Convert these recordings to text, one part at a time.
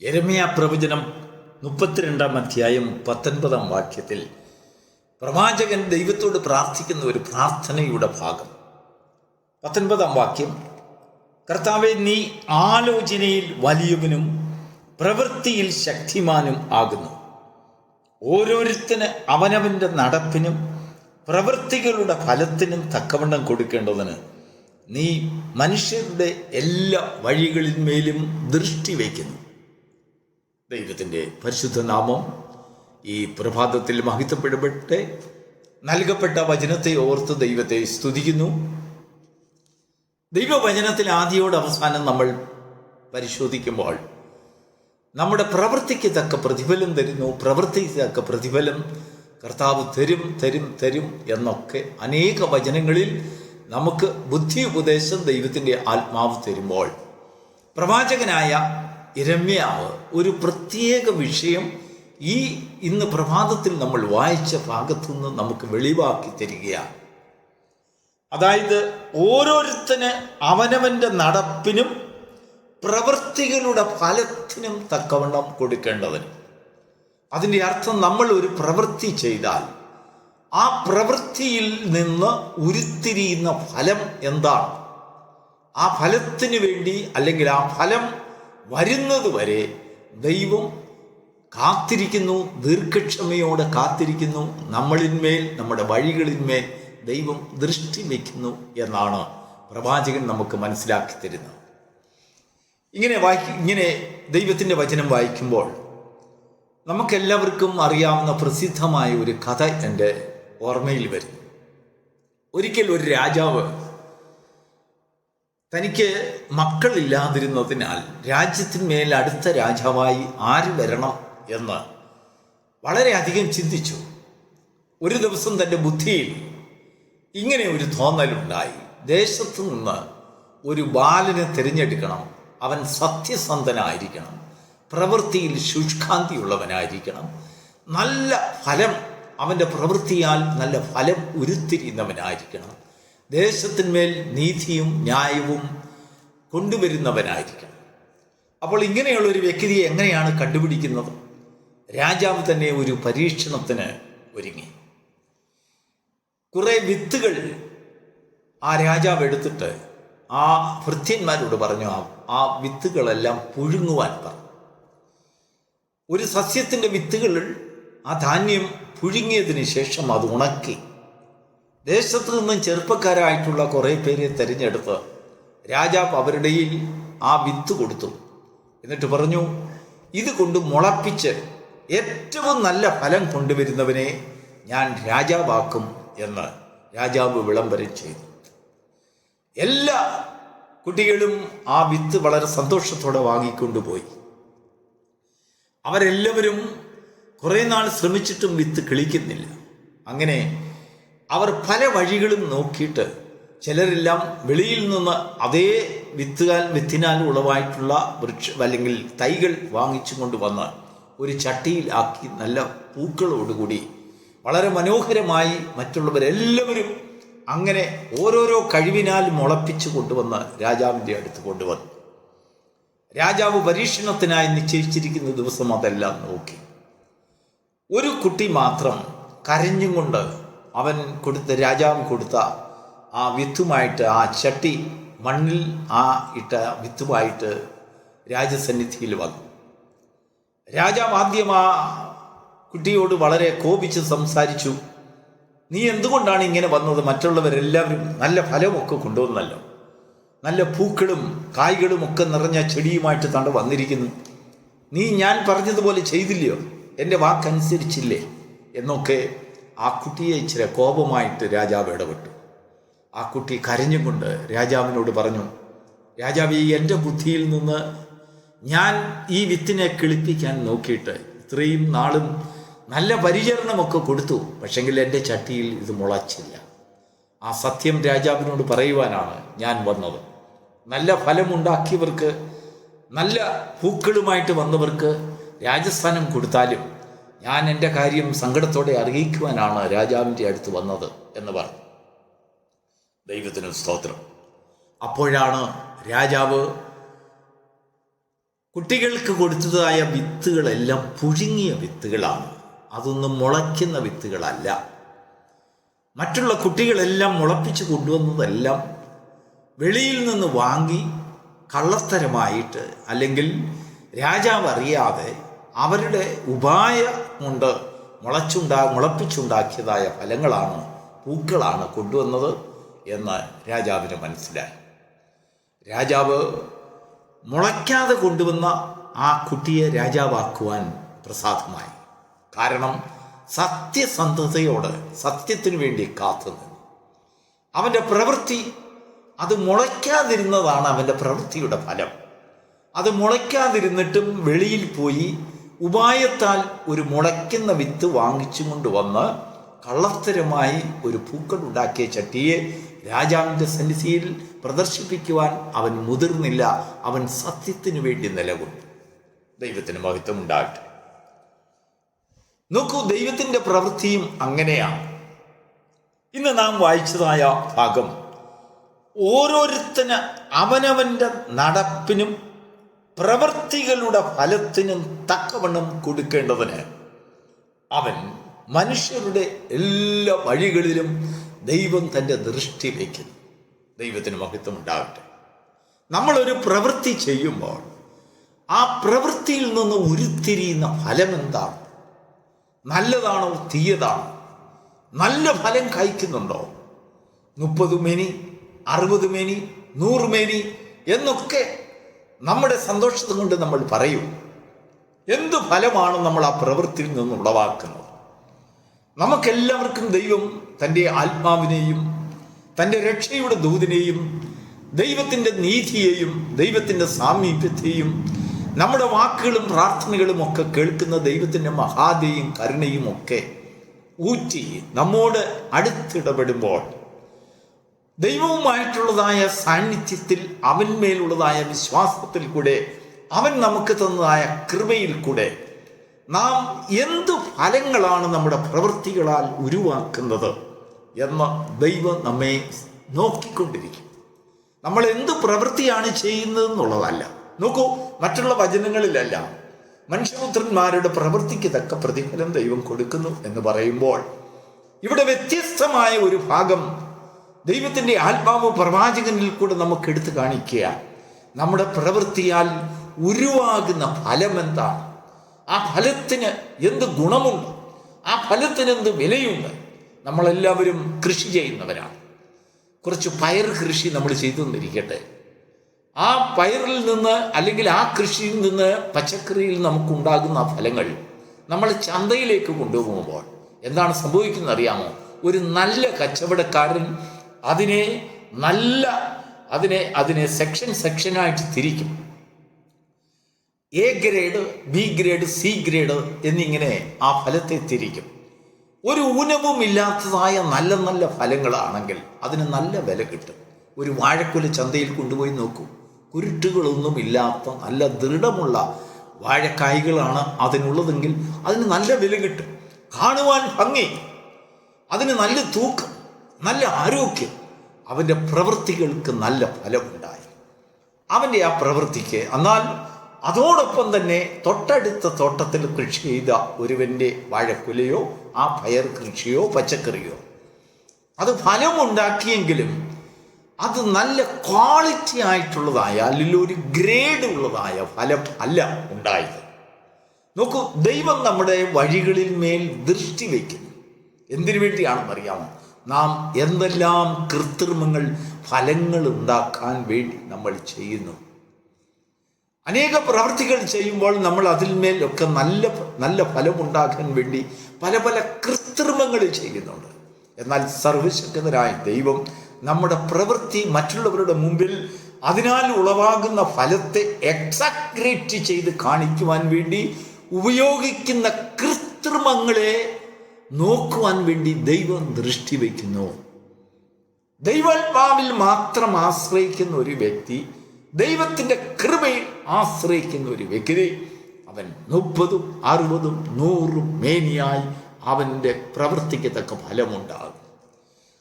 യെരമ്യാ പ്രവചനം 32-ാം അധ്യായം 19-ാം വാക്യത്തിൽ പ്രവാചകൻ ദൈവത്തോട് പ്രാർത്ഥിക്കുന്ന ഒരു പ്രാർത്ഥനയുടെ ഭാഗം. 19-ാം വാക്യം: കർത്താവേ, നീ ആലോചനയിൽ വലിയവനും പ്രവൃത്തിയിൽ ശക്തിമാനും ആകുന്നു. ഓരോരുത്തന് അവനവൻ്റെ നടപ്പിനും പ്രവൃത്തികളുടെ ഫലത്തിനും തക്കവണ്ണം കൊടുക്കേണ്ടതിന് നീ മനുഷ്യരുടെ എല്ലാ വഴികളിന്മേലും ദൃഷ്ടി വയ്ക്കുന്നു. ദൈവത്തിൻ്റെ പരിശുദ്ധ നാമം ഈ പ്രഭാതത്തിൽ മഹിതപ്പെടപ്പെട്ട് നൽകപ്പെട്ട വചനത്തെ ഓർത്ത് ദൈവത്തെ സ്തുതിക്കുന്നു. ദൈവവചനത്തിൽ ആദിയോട് അവസാനം നമ്മൾ പരിശോധിക്കുമ്പോൾ നമ്മുടെ പ്രവൃത്തിക്ക് തക്ക പ്രതിഫലം തരുന്നു, പ്രവൃത്തിക്ക് തക്ക പ്രതിഫലം കർത്താവ് തരും തരും തരും എന്നൊക്കെ അനേക വചനങ്ങളിൽ നമുക്ക് ബുദ്ധി ഉപദേശം ദൈവത്തിൻ്റെ ആത്മാവ് തരുമ്പോൾ, പ്രവാചകനായ യെരമ്യാവ് ഒരു പ്രത്യേക വിഷയം ഈ ഇന്ന് പ്രഭാതത്തിൽ നമ്മൾ വായിച്ച ഭാഗത്തുനിന്ന് നമുക്ക് വെളിവാക്കി തരികയാണ്. അതായത് ഓരോരുത്തന് അവനവൻ്റെ നടപ്പിനും പ്രവൃത്തികളുടെ ഫലത്തിനും തക്കവണ്ണം കൊടുക്കേണ്ടതിന്. അതിൻ്റെ അർത്ഥം, നമ്മൾ ഒരു പ്രവൃത്തി ചെയ്താൽ ആ പ്രവൃത്തിയിൽ നിന്ന് ഉരുത്തിരിയുന്ന ഫലം എന്താണ്, ആ ഫലത്തിന് വേണ്ടി അല്ലെങ്കിൽ ആ ഫലം വരുന്നത് വരെ ദൈവം കാത്തിരിക്കുന്നു, ദീർഘക്ഷമയോടെ കാത്തിരിക്കുന്നു. നമ്മളിന്മേൽ, നമ്മുടെ വഴികളിന്മേൽ ദൈവം ദൃഷ്ടി വയ്ക്കുന്നു എന്നാണ് പ്രവാചകൻ നമുക്ക് മനസ്സിലാക്കി തരുന്നത്. ഇങ്ങനെ ദൈവത്തിൻ്റെ വചനം വായിക്കുമ്പോൾ നമുക്കെല്ലാവർക്കും അറിയാവുന്ന പ്രസിദ്ധമായ ഒരു കഥ എൻ്റെ ഓർമ്മയിൽ വരുന്നു. ഒരിക്കൽ ഒരു രാജാവ് തനിക്ക് മക്കളില്ലാതിരുന്നതിനാൽ രാജ്യത്തിന്മേൽ അടുത്ത രാജാവായി ആര് വരണം എന്ന് വളരെയധികം ചിന്തിച്ചു. ഒരു ദിവസം തൻ്റെ ബുദ്ധിയിൽ ഇങ്ങനെ ഒരു തോന്നലുണ്ടായി: ദേശത്തു നിന്ന് ഒരു ബാലനെ തിരഞ്ഞെടുക്കണം. അവൻ സത്യസന്ധനായിരിക്കണം, പ്രവൃത്തിയിൽ ശുഷ്കാന്തിയുള്ളവനായിരിക്കണം, നല്ല ഫലം, അവൻ്റെ പ്രവൃത്തിയാൽ നല്ല ഫലം ഉരുത്തിരിയുന്നവനായിരിക്കണം, ദേശത്തിന്മേൽ നീതിയും ന്യായവും കൊണ്ടുവരുന്നവനായിരിക്കണം. അപ്പോൾ ഇങ്ങനെയുള്ളൊരു വ്യക്തിയെ എങ്ങനെയാണ് കണ്ടുപിടിക്കുന്നത്? രാജാവ് തന്നെ ഒരു പരീക്ഷണത്തിന് ഒരുങ്ങി. കുറേ വിത്തുകൾ ആ രാജാവ് എടുത്തിട്ട് ആ ഭൃത്യന്മാരോട് പറഞ്ഞു, ആ വിത്തുകളെല്ലാം പുഴുങ്ങുവാൻ പറഞ്ഞു. ഒരു സസ്യത്തിൻ്റെ വിത്തുകൾ, ആ ധാന്യം പുഴുങ്ങിയതിന് ശേഷം അത് ഉണക്കി ദേശത്തു നിന്നും ചെറുപ്പക്കാരായിട്ടുള്ള കുറേ പേരെ തിരഞ്ഞെടുത്ത് രാജാവ് അവരുടെ ആ വിത്ത് കൊടുത്തു. എന്നിട്ട് പറഞ്ഞു, ഇത് കൊണ്ട് മുളപ്പിച്ച് ഏറ്റവും നല്ല ഫലം കൊണ്ടുവരുന്നവനെ ഞാൻ രാജാവാക്കും എന്ന് രാജാവ് വിളംബരം ചെയ്തു. എല്ലാ കുട്ടികളും ആ വിത്ത് വളരെ സന്തോഷത്തോടെ വാങ്ങിക്കൊണ്ടുപോയി. അവരെല്ലാവരും കുറേ നാൾ ശ്രമിച്ചിട്ടും വിത്ത് കിളിക്കുന്നില്ല. അങ്ങനെ അവർ പല വഴികളും നോക്കിയിട്ട് ചിലരെല്ലാം വെളിയിൽ നിന്ന് അതേ വിത്തിനാൽ ഉളവായിട്ടുള്ള അല്ലെങ്കിൽ തൈകൾ വാങ്ങിച്ചു കൊണ്ടുവന്ന് ഒരു ചട്ടിയിൽ ആക്കി നല്ല പൂക്കളോടുകൂടി വളരെ മനോഹരമായി മറ്റുള്ളവരെല്ലാവരും അങ്ങനെ ഓരോരോ കഴിവിനാൽ മുളപ്പിച്ചു കൊണ്ടുവന്ന് രാജാവിൻ്റെ അടുത്ത് കൊണ്ടുവന്നു. രാജാവ് പരീക്ഷണത്തിനായി നിശ്ചയിച്ചിരിക്കുന്ന ദിവസം അതെല്ലാം നോക്കി. ഒരു കുട്ടി മാത്രം കരഞ്ഞും കൊണ്ട് അവൻ രാജാവ് കൊടുത്ത ആ വിത്തുമായിട്ട്, ആ ചട്ടി മണ്ണിൽ ഇട്ട വിത്തുമായിട്ട് രാജസന്നിധിയിൽ വന്നു. രാജാവ് ആദ്യം ആ കുട്ടിയോട് വളരെ കോപിച്ച് സംസാരിച്ചു. നീ എന്തുകൊണ്ടാണ് ഇങ്ങനെ വന്നത്? മറ്റുള്ളവരെല്ലാവരും നല്ല ഫലമൊക്കെ കൊണ്ടുവന്നല്ലോ, നല്ല പൂക്കളും കായ്കളും ഒക്കെ നിറഞ്ഞ ചെടിയുമായിട്ട് തണ്ട് വന്നിരിക്കുന്നു. നീ ഞാൻ പറഞ്ഞതുപോലെ ചെയ്തില്ലയോ? എൻ്റെ വാക്കനുസരിച്ചില്ലേ? എന്നൊക്കെ ആ കുട്ടിയെ ഇച്ചിരി കോപമായിട്ട് രാജാവ് ഇടപെട്ടു. ആ കുട്ടി കരഞ്ഞുകൊണ്ട് രാജാവിനോട് പറഞ്ഞു, രാജാവേ, എൻ്റെ ബുദ്ധിയിൽ നിന്ന് ഞാൻ ഈ വിത്തിനെ കിളിപ്പിക്കാൻ നോക്കിയിട്ട് ഇത്രയും നാളും നല്ല പരിചരണമൊക്കെ കൊടുത്തു, പക്ഷെങ്കിൽ എൻ്റെ ചട്ടിയിൽ ഇത് മുളച്ചില്ല. ആ സത്യം രാജാവിനോട് പറയുവാനാണ് ഞാൻ വന്നത്. നല്ല ഫലമുണ്ടാക്കിയവർക്ക്, നല്ല പൂക്കളുമായിട്ട് വന്നവർക്ക് രാജസ്ഥാനം കൊടുത്താലും ഞാൻ എൻ്റെ കാര്യം സങ്കടത്തോടെ അറിയിക്കുവാനാണ് രാജാവിൻ്റെ അടുത്ത് വന്നത് എന്ന് പറഞ്ഞു. ദൈവത്തിന് സ്തോത്രം. അപ്പോഴാണ് രാജാവ് കുട്ടികൾക്ക് കൊടുത്തതായ വിത്തുകളെല്ലാം പുഴുങ്ങിയ വിത്തുകളാണ്. അതൊന്നും മുളയ്ക്കുന്ന വിത്തുകളല്ല. മറ്റുള്ള കുട്ടികളെല്ലാം മുളപ്പിച്ച് കൊണ്ടുവന്നതെല്ലാം വെളിയിൽ നിന്ന് വാങ്ങി കള്ളത്തരമായിട്ട്, അല്ലെങ്കിൽ രാജാവ് അറിയാതെ അവരുടെ ഉപായ കൊണ്ട് മുളപ്പിച്ചുണ്ടാക്കിയതായ ഫലങ്ങളാണ്, പൂക്കളാണ് കൊണ്ടുവന്നത് എന്ന് രാജാവിന് മനസ്സിലായി. രാജാവ് മുളയ്ക്കാതെ കൊണ്ടുവന്ന ആ കുട്ടിയെ രാജാവാക്കുവാൻ പ്രസാദമായി. കാരണം സത്യസന്ധതയോട് സത്യത്തിനു വേണ്ടി കാത്തുനിന്നു. അവൻ്റെ പ്രവൃത്തി അത് മുളയ്ക്കാതിരുന്നതാണ് അവൻ്റെ പ്രവൃത്തിയുടെ ഫലം. അത് മുളയ്ക്കാതിരുന്നിട്ടും വെളിയിൽ പോയി ഉപായത്താൽ ഒരു മുളയ്ക്കുന്ന വിത്ത് വാങ്ങിച്ചു കൊണ്ടുവന്ന് കള്ളത്തരമായി ഒരു പൂക്കൾ ഉണ്ടാക്കിയ ചട്ടിയെ രാജാവിൻ്റെ സന്നിധിയിൽ പ്രദർശിപ്പിക്കുവാൻ അവൻ മുതിർന്നില്ല. അവൻ സത്യത്തിനു വേണ്ടി നിലകൊണ്ടു. ദൈവത്തിന് മഹത്വം ഉണ്ടാകട്ടെ. നോക്കൂ, ദൈവത്തിൻ്റെ പ്രവൃത്തിയും അങ്ങനെയാണ്. ഇന്ന് നാം വായിച്ചതായ ഭാഗം ഓരോരുത്തന് അവനവൻ്റെ നടപ്പിനും പ്രവൃത്തികളുടെ ഫലത്തിനും തക്കവണ്ണം കൊടുക്കേണ്ടതിന് അവൻ മനുഷ്യരുടെ എല്ലാ വഴികളിലും ദൈവം തൻ്റെ ദൃഷ്ടി വയ്ക്കുന്നു. ദൈവത്തിന് മഹത്വം ഉണ്ടാകട്ടെ. നമ്മളൊരു പ്രവൃത്തി ചെയ്യുമ്പോൾ ആ പ്രവൃത്തിയിൽ നിന്ന് ഉരുത്തിരിയുന്ന ഫലം എന്താണ്? നല്ലതാണോ തീയതാണോ? നല്ല ഫലം കഴിക്കുന്നുണ്ടോ? 30 മേനി, 60 മേനി, 100 മേനി എന്നൊക്കെ നമ്മുടെ സന്തോഷത്തെ കൊണ്ട് നമ്മൾ പറയും. എന്തു ഫലമാണ് നമ്മൾ ആ പ്രവൃത്തിയിൽ നിന്ന് ഉളവാക്കുന്നത്? നമുക്കെല്ലാവർക്കും ദൈവം തൻ്റെ ആത്മാവിനെയും തൻ്റെ രക്ഷയുടെ ദൂതിനെയും ദൈവത്തിൻ്റെ നീതിയെയും ദൈവത്തിൻ്റെ സാമീപ്യത്തെയും നമ്മുടെ വാക്കുകളും പ്രാർത്ഥനകളും ഒക്കെ കേൾക്കുന്ന ദൈവത്തിൻ്റെ മഹാദയും കരുണയും ഒക്കെ ഊറ്റി നമ്മോട് അടുത്തിടപെടുമ്പോൾ ദൈവവുമായിട്ടുള്ളതായ സാന്നിധ്യത്തിൽ, അവന്മേലുള്ളതായ വിശ്വാസത്തിൽ കൂടെ, അവൻ നമുക്ക് തന്നതായ കൃപയിൽ കൂടെ നാം എന്തു ഫലങ്ങളാണ് നമ്മുടെ പ്രവൃത്തികളാൽ ഉരുവാക്കുന്നത് എന്ന് ദൈവം നമ്മെ നോക്കിക്കൊണ്ടിരിക്കും. നമ്മൾ എന്ത് പ്രവൃത്തിയാണ് ചെയ്യുന്നതെന്നുള്ളതല്ല. നോക്കൂ, മറ്റുള്ള വചനങ്ങളിലല്ല മനുഷ്യപുത്രന്മാരുടെ പ്രവൃത്തിക്ക് തക്ക പ്രതിഫലം ദൈവം കൊടുക്കുന്നു എന്ന് പറയുമ്പോൾ ഇവിടെ വ്യത്യസ്തമായ ഒരു ഭാഗം ദൈവത്തിൻ്റെ ആത്മാവ് പ്രവാചകനിൽ കൂടെ നമുക്ക് എടുത്തു കാണിക്കുക. നമ്മുടെ പ്രവൃത്തിയാൽ ഉരുവാകുന്ന ഫലം എന്താണ്? ആ ഫലത്തിന് എന്ത് ഗുണമുണ്ട്? ആ ഫലത്തിന് എന്ത് വിലയുണ്ട്? നമ്മളെല്ലാവരും കൃഷി ചെയ്യുന്നവരാണ്. കുറച്ച് പയർ കൃഷി നമ്മൾ ചെയ്തുകൊണ്ടിരിക്കട്ടെ. ആ പയറിൽ നിന്ന്, അല്ലെങ്കിൽ ആ കൃഷിയിൽ നിന്ന്, പച്ചക്കറിയിൽ നമുക്കുണ്ടാകുന്ന ഫലങ്ങൾ നമ്മൾ ചന്തയിലേക്ക് കൊണ്ടുപോകുമ്പോൾ എന്താണ് സംഭവിക്കുന്നത് അറിയാമോ? ഒരു നല്ല കച്ചവടക്കാരൻ അതിനെ സെക്ഷനായിട്ട് തിരിക്കും. A grade, B grade, C grade എന്നിങ്ങനെ ആ ഫലത്തെ തിരിക്കും. ഒരു ഊനവും ഇല്ലാത്തതായ നല്ല നല്ല ഫലങ്ങളാണെങ്കിൽ അതിന് നല്ല വില കിട്ടും. ഒരു വാഴക്കുല ചന്തയിൽ കൊണ്ടുപോയി നോക്കൂ. കുരുട്ടുകളൊന്നും ഇല്ലാത്ത നല്ല ദൃഢമുള്ള വാഴക്കായ്കളാണ് അതിനുള്ളതെങ്കിൽ അതിന് നല്ല വില കിട്ടും. കാണുവാൻ ഭംഗി, അതിന് നല്ല തൂക്കം, നല്ല ആരോഗ്യം. അവൻ്റെ പ്രവൃത്തികൾക്ക് നല്ല ഫലമുണ്ടായി. അവൻ്റെ ആ പ്രവൃത്തിക്ക്, എന്നാൽ അതോടൊപ്പം തന്നെ തൊട്ടടുത്ത തോട്ടത്തിൽ കൃഷി ചെയ്ത ഒരുവൻ്റെ വാഴക്കുലയോ ആ പയർ കൃഷിയോ പച്ചക്കറിയോ അത് ഫലമുണ്ടാക്കിയെങ്കിലും അത് നല്ല ക്വാളിറ്റി ആയിട്ടുള്ളതായ, അല്ലെങ്കിൽ ഒരു ഗ്രേഡ് ഉള്ളതായ ഫലം അല്ല ഉണ്ടായത്. നോക്കൂ, ദൈവം നമ്മുടെ വഴികളിൽ മേൽ ദൃഷ്ടി വയ്ക്കുന്നു. എന്തിനു വേണ്ടിയാണെന്ന് അറിയാമോ? നാം എന്തെല്ലാം കൃത്രിമങ്ങൾ, ഫലങ്ങൾ ഉണ്ടാക്കാൻ വേണ്ടി നമ്മൾ ചെയ്യുന്നു. അനേക പ്രവർത്തികൾ ചെയ്യുമ്പോൾ നമ്മൾ അതിന്മേലൊക്കെ നല്ല നല്ല ഫലമുണ്ടാക്കാൻ വേണ്ടി പല പല കൃത്രിമങ്ങൾ ചെയ്യുന്നുണ്ട്. എന്നാൽ സർവശക്തനായ ദൈവം നമ്മുടെ പ്രവൃത്തി മറ്റുള്ളവരുടെ മുമ്പിൽ അതിനാൽ ഉളവാകുന്ന ഫലത്തെ എക്സാഗ്രേറ്റ് ചെയ്ത് കാണിക്കുവാൻ വേണ്ടി ഉപയോഗിക്കുന്ന കൃത്രിമങ്ങളെ നോക്കുവാൻ വേണ്ടി ദൈവം ദൃഷ്ടി വയ്ക്കുന്നു. ദൈവാത്മാവിൽ മാത്രം ആശ്രയിക്കുന്ന ഒരു വ്യക്തി, ദൈവത്തിൻ്റെ കൃപയിൽ ആശ്രയിക്കുന്ന ഒരു വ്യക്തി, അവൻ 30, 60, 100 മേനിയായി അവൻ്റെ പ്രവൃത്തിക്ക് തക്ക ഫലമുണ്ടാകും.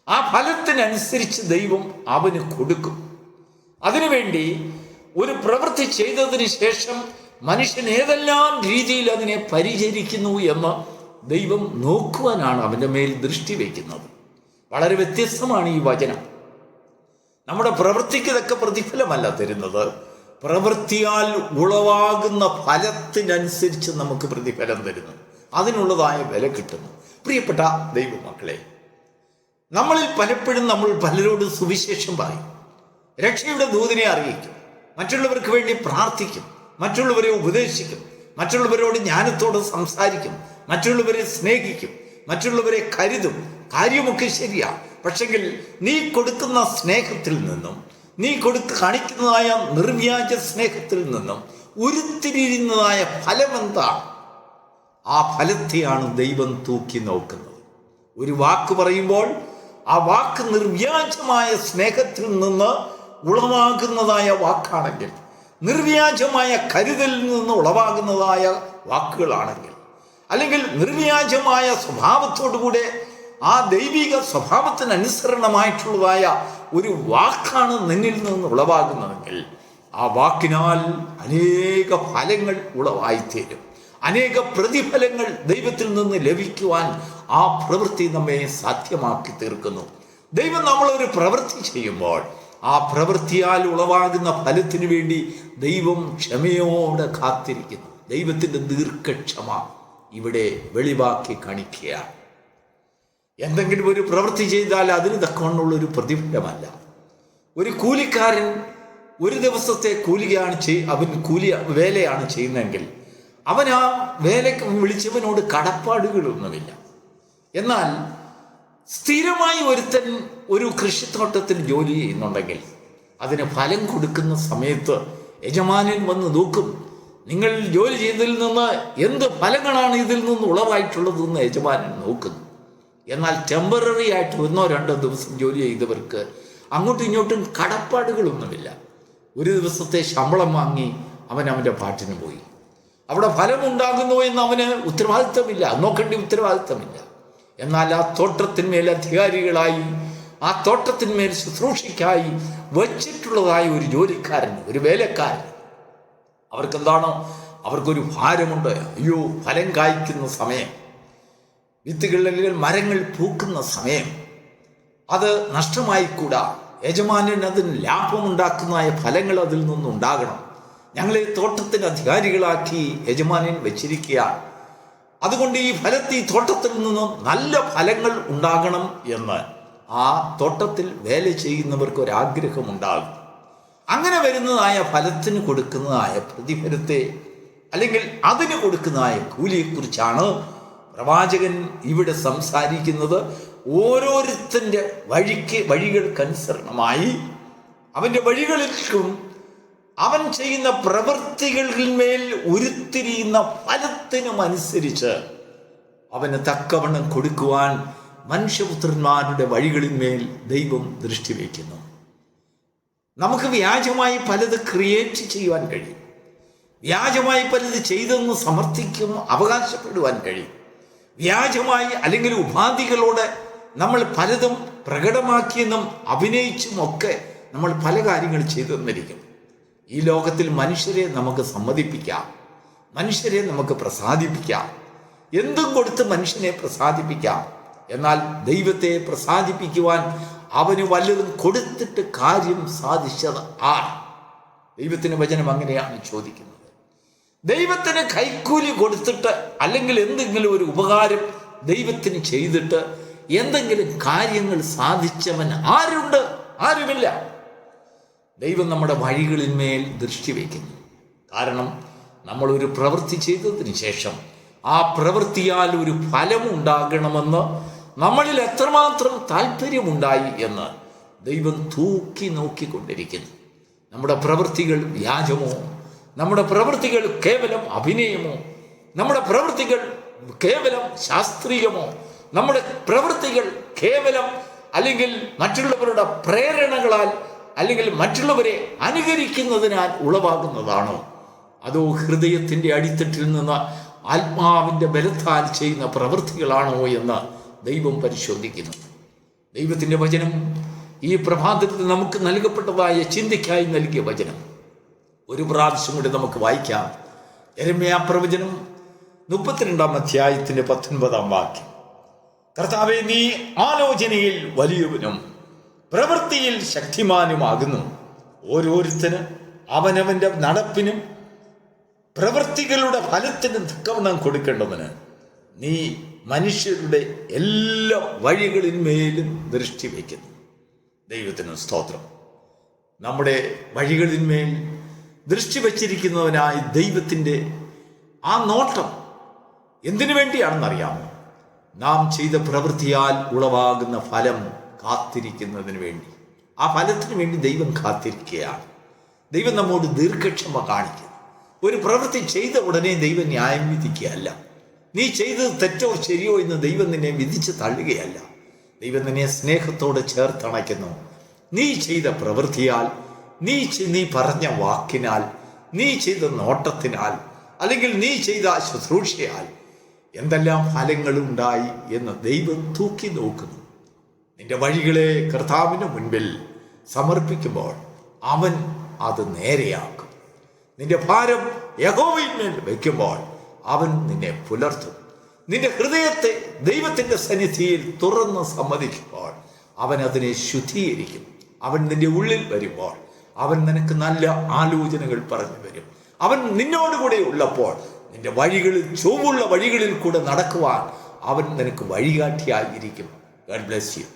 ആ ഫലത്തിനനുസരിച്ച് ദൈവം അവന് കൊടുക്കും. അതിനുവേണ്ടി ഒരു പ്രവൃത്തി ചെയ്തതിന് ശേഷം മനുഷ്യൻ ഏതെല്ലാം രീതിയിൽ അതിനെ പരിചരിക്കുന്നു എന്ന് ദൈവം നോക്കുവാനാണ് അവൻ്റെ മേൽ ദൃഷ്ടി വയ്ക്കുന്നത്. വളരെ വ്യത്യസ്തമാണ് ഈ വചനം. നമ്മുടെ പ്രവൃത്തിക്ക് ഇതൊക്കെ പ്രതിഫലമല്ല തരുന്നത്, പ്രവൃത്തിയാൽ ഉളവാകുന്ന ഫലത്തിനനുസരിച്ച് നമുക്ക് പ്രതിഫലം തരുന്നു, അതിനുള്ളതായ വില കിട്ടുന്നു. പ്രിയപ്പെട്ട ദൈവമക്കളെ, നമ്മളിൽ പലപ്പോഴും നമ്മൾ പലരോട് സുവിശേഷം പറയും, രക്ഷയുടെ ദൂതനെ അറിയിക്കും, മറ്റുള്ളവർക്ക് വേണ്ടി പ്രാർത്ഥിക്കും, മറ്റുള്ളവരെ ഉപദേശിക്കും, മറ്റുള്ളവരോട് ജ്ഞാനത്തോട് സംസാരിക്കും, മറ്റുള്ളവരെ സ്നേഹിക്കും, മറ്റുള്ളവരെ കരുതും. കാര്യമൊക്കെ ശരിയാണ്. പക്ഷെങ്കിൽ നീ കൊടുക്കുന്ന സ്നേഹത്തിൽ നിന്നും, നീ കാണിക്കുന്നതായ നിർവ്യാജ സ്നേഹത്തിൽ നിന്നും ഉരുത്തിരിയുന്നതായ ഫലം എന്താണ്? ആ ഫലത്തെയാണ് ദൈവം തൂക്കി നോക്കുന്നത്. ഒരു വാക്ക് പറയുമ്പോൾ ആ വാക്ക് നിർവ്യാജമായ സ്നേഹത്തിൽ നിന്ന് ഉളവാകുന്നതായ വാക്കാണെങ്കിൽ, നിർവ്യാജമായ കരുതലിൽ നിന്ന് ഉളവാകുന്നതായ വാക്കുകളാണെങ്കിൽ, അല്ലെങ്കിൽ നിർവ്യാജമായ സ്വഭാവത്തോടുകൂടെ ആ ദൈവിക സ്വഭാവത്തിനനുസരണമായിട്ടുള്ളതായ ഒരു വാക്കാണ് നിന്നിൽ നിന്ന് ഉളവാകുന്നതെങ്കിൽ, ആ വാക്കിനാൽ അനേക ഫലങ്ങൾ ഉളവായിത്തീരും. അനേക പ്രതിഫലങ്ങൾ ദൈവത്തിൽ നിന്ന് ലഭിക്കുവാൻ ആ പ്രവൃത്തി നമ്മെ സാധ്യമാക്കി തീർക്കുന്നു. ദൈവം നമ്മളൊരു പ്രവൃത്തി ചെയ്യുമ്പോൾ ആ പ്രവൃത്തിയാൽ ഉളവാകുന്ന ഫലത്തിനു വേണ്ടി ദൈവം ക്ഷമയോടെ കാത്തിരിക്കുന്നു. ദൈവത്തിൻ്റെ ദീർഘക്ഷമ ഇവിടെ വെളിവാക്കി കാണിക്കുകയാണ്. എന്തെങ്കിലും ഒരു പ്രവൃത്തി ചെയ്താൽ അതിന് തക്കവണ്ണമുള്ളൊരു പ്രതിഫലമല്ല. ഒരു കൂലിക്കാരൻ ഒരു ദിവസത്തെ വേലയാണ് ചെയ്യുന്നതെങ്കിൽ അവൻ ആ വേലയ്ക്ക് വിളിച്ചവനോട് കടപ്പാടുകളൊന്നുമില്ല. എന്നാൽ സ്ഥിരമായി ഒരുത്തൻ ഒരു കൃഷിത്തോട്ടത്തിന് ജോലി ചെയ്യുന്നുണ്ടെങ്കിൽ അതിന് ഫലം കൊടുക്കുന്ന സമയത്ത് യജമാനൻ വന്ന് നോക്കും, നിങ്ങൾ ജോലി ചെയ്തതിൽ നിന്ന് എന്ത് ഫലങ്ങളാണ് ഇതിൽ നിന്ന് ഉളവായിട്ടുള്ളതെന്ന് യജമാനൻ നോക്കുന്നു. എന്നാൽ ടെമ്പററി ആയിട്ട് 1-2 ദിവസം ജോലി ചെയ്തവർക്ക് അങ്ങോട്ടും ഇങ്ങോട്ടും കടപ്പാടുകളൊന്നുമില്ല. ഒരു ദിവസത്തെ ശമ്പളം വാങ്ങി അവൻ്റെ പാട്ടിന് പോയി. അവിടെ ഫലമുണ്ടാകുന്നു എന്ന് അവന് ഉത്തരവാദിത്തമില്ല, നോക്കേണ്ട ഉത്തരവാദിത്തമില്ല. എന്നാൽ ആ തോട്ടത്തിന്മേൽ അധികാരികളായി, ആ തോട്ടത്തിന്മേൽ ശുശ്രൂഷയ്ക്കായി വച്ചിട്ടുള്ളതായ ഒരു ജോലിക്കാരൻ, ഒരു വേലക്കാരൻ, അവർക്കെന്താണോ, അവർക്കൊരു ഭാരമുണ്ട്. അയ്യോ, ഫലം കായ്ക്കുന്ന സമയം, വിത്തുകളിൽ മരങ്ങൾ പൂക്കുന്ന സമയം, അത് നഷ്ടമായിക്കൂടാ. യജമാനൻ അതിന് ലാഭമുണ്ടാക്കുന്നതായ ഫലങ്ങൾ അതിൽ നിന്നുണ്ടാകണം. ഞങ്ങളെ തോട്ടത്തിന് അധികാരികളാക്കി യജമാനൻ വെച്ചിരിക്കുകയാണ്. അതുകൊണ്ട് ഈ തോട്ടത്തിൽ നിന്നും നല്ല ഫലങ്ങൾ ഉണ്ടാകണം എന്ന് ആ തോട്ടത്തിൽ വേല ചെയ്യുന്നവർക്ക് ഒരാഗ്രഹമുണ്ടാകും. അങ്ങനെ വരുന്നതായ ഫലത്തിന് കൊടുക്കുന്നതായ പ്രതിഫലത്തെ, അല്ലെങ്കിൽ അതിന് കൊടുക്കുന്നതായ കൂലിയെക്കുറിച്ചാണ് പ്രവാചകൻ ഇവിടെ സംസാരിക്കുന്നത്. ഓരോരുത്തൻ്റെ വഴികൾക്കനുസരണമായി അവൻ്റെ വഴികളിലും അവൻ ചെയ്യുന്ന പ്രവൃത്തികളിന്മേൽ ഉരുത്തിരിയുന്ന ഫലത്തിനുമനുസരിച്ച് അവന് തക്കവണ്ണം കൊടുക്കുവാൻ മനുഷ്യപുത്രന്മാരുടെ വഴികളിന്മേൽ ദൈവം ദൃഷ്ടി വയ്ക്കുന്നു. നമുക്ക് വ്യാജമായി പലത് ക്രിയേറ്റ് ചെയ്യുവാൻ കഴിയും, വ്യാജമായി പലത് ചെയ്തെന്ന് അവകാശപ്പെടുവാൻ കഴിയും. വ്യാജമായി അല്ലെങ്കിൽ ഉപാധികളോടെ നമ്മൾ പലതും പ്രകടമാക്കിയെന്നും അഭിനയിച്ചും ഒക്കെ നമ്മൾ പല കാര്യങ്ങൾ ചെയ്തു തന്നിരിക്കും. ഈ ലോകത്തിൽ മനുഷ്യരെ നമുക്ക് സമ്മതിപ്പിക്കാം, മനുഷ്യരെ നമുക്ക് പ്രസാദിപ്പിക്കാം, എന്തും കൊടുത്ത് മനുഷ്യനെ പ്രസാദിപ്പിക്കാം. എന്നാൽ ദൈവത്തെ പ്രസാദിപ്പിക്കുവാൻ അവന് വല്ലതും കൊടുത്തിട്ട് കാര്യം സാധിച്ചത് ആർ? ദൈവത്തിന് വചനം അങ്ങനെയാണ് ചോദിക്കുന്നത്. ദൈവത്തിന് കൈക്കൂലി കൊടുത്തിട്ട്, അല്ലെങ്കിൽ എന്തെങ്കിലും ഒരു ഉപകാരം ദൈവത്തിന് ചെയ്തിട്ട് എന്തെങ്കിലും കാര്യങ്ങൾ സാധിച്ചവൻ ആരുണ്ട്? ആരുമില്ല. ദൈവം നമ്മുടെ വഴികളിന്മേൽ ദൃഷ്ടി വയ്ക്കുന്നു. കാരണം നമ്മളൊരു പ്രവൃത്തി ചെയ്തതിന് ശേഷം ആ പ്രവൃത്തിയാൽ ഒരു ഫലമുണ്ടാകണമെന്ന് നമ്മളിൽ എത്രമാത്രം താല്പര്യമുണ്ടായി എന്ന് ദൈവം തൂക്കി നോക്കിക്കൊണ്ടിരിക്കുന്നു. നമ്മുടെ പ്രവൃത്തികൾ വ്യാജമോ, നമ്മുടെ പ്രവൃത്തികൾ കേവലം അഭിനയമോ, നമ്മുടെ പ്രവൃത്തികൾ കേവലം ശാസ്ത്രീയമോ, നമ്മുടെ പ്രവൃത്തികൾ കേവലം അല്ലെങ്കിൽ മറ്റുള്ളവരുടെ പ്രേരണകളാൽ അല്ലെങ്കിൽ മറ്റുള്ളവരെ അനുകരിക്കുന്നതിനാൽ ഉളവാകുന്നതാണോ, അതോ ഹൃദയത്തിൻ്റെ അടിത്തട്ടിൽ നിന്ന് ആത്മാവിൻ്റെ ബലത്താൽ ചെയ്യുന്ന പ്രവൃത്തികളാണോ എന്ന് ദൈവം പരിശോധിക്കുന്നു. ദൈവത്തിൻ്റെ വചനം ഈ പ്രഭാതത്തിൽ നമുക്ക് നൽകപ്പെട്ടതായ ചിന്തയ്ക്കായി നൽകിയ വചനം ഒരു പ്രാവശ്യം കൂടി നമുക്ക് വായിക്കാം. യെരമ്യാ പ്രവചനം 32-ാം അധ്യായത്തിന്റെ 19-ാം വാക്യം. കർത്താവേ, നീ ആലോചനയിൽ വലിയവനും പ്രവൃത്തിയിൽ ശക്തിമാനുമാകുന്നു. ഓരോരുത്തന് അവനവന്റെ നടപ്പിനും പ്രവൃത്തികളുടെ ഫലത്തിനും തക്കവണ്ണം കൊടുക്കേണ്ടവന് നീ മനുഷ്യരുടെ എല്ലാ വഴികളിന്മേലും ദൃഷ്ടി വയ്ക്കുന്നു. ദൈവത്തിന് സ്തോത്രം. നമ്മുടെ വഴികളിന്മേൽ ദൃഷ്ടി വച്ചിരിക്കുന്നവനായ ദൈവത്തിൻ്റെ ആ നോട്ടം എന്തിനു വേണ്ടിയാണെന്നറിയാമോ? നാം ചെയ്ത പ്രവൃത്തിയാൽ ഉളവാകുന്ന ഫലം കാത്തിരിക്കുന്നതിന് വേണ്ടി. ആ ഫലത്തിന് വേണ്ടി ദൈവം കാത്തിരിക്കുകയാണ്. ദൈവം നമ്മോട് ദീർഘക്ഷമ കാണിക്കുന്നു. ഒരു പ്രവൃത്തി ചെയ്ത ഉടനെ ദൈവം ന്യായം വിധിക്കുകയല്ല. നീ ചെയ്തത് തെറ്റോ ശരിയോ എന്ന് ദൈവം നിന്നെ വിധിച്ച് തള്ളുകയല്ല. ദൈവം നിന്നെ സ്നേഹത്തോടെ ചേർത്തണയ്ക്കുന്നു. നീ ചെയ്ത പ്രവൃത്തിയാൽ, നീ പറഞ്ഞ വാക്കിനാൽ, നീ ചെയ്ത നോട്ടത്തിനാൽ, അല്ലെങ്കിൽ നീ ചെയ്ത ശുശ്രൂഷയാൽ എന്തെല്ലാം ഫലങ്ങളുണ്ടായി എന്ന് ദൈവം തൂക്കി നോക്കുന്നു. നിന്റെ വഴികളെ കർത്താവിന് മുൻപിൽ സമർപ്പിക്കുമ്പോൾ അവൻ അത് നേരെയാക്കും. നിന്റെ ഭാരം യഹോവയിന്മേൽ വയ്ക്കുമ്പോൾ അവൻ നിന്നെ പുലർത്തും. നിന്റെ ഹൃദയത്തെ ദൈവത്തിൻ്റെ സന്നിധിയിൽ തുറന്ന് സമ്മതിക്കുമ്പോൾ അവൻ അതിനെ ശുദ്ധീകരിക്കും. അവൻ നിന്റെ ഉള്ളിൽ വരുമ്പോൾ അവൻ നിനക്ക് നല്ല ആലോചനകൾ പറഞ്ഞു വരും. അവൻ നിന്നോടുകൂടെ ഉള്ളപ്പോൾ നിന്റെ വഴികളിൽ, ചൊവ്വുള്ള വഴികളിൽ കൂടെ നടക്കുവാൻ അവൻ നിനക്ക് വഴികാട്ടിയായിരിക്കും. God bless you.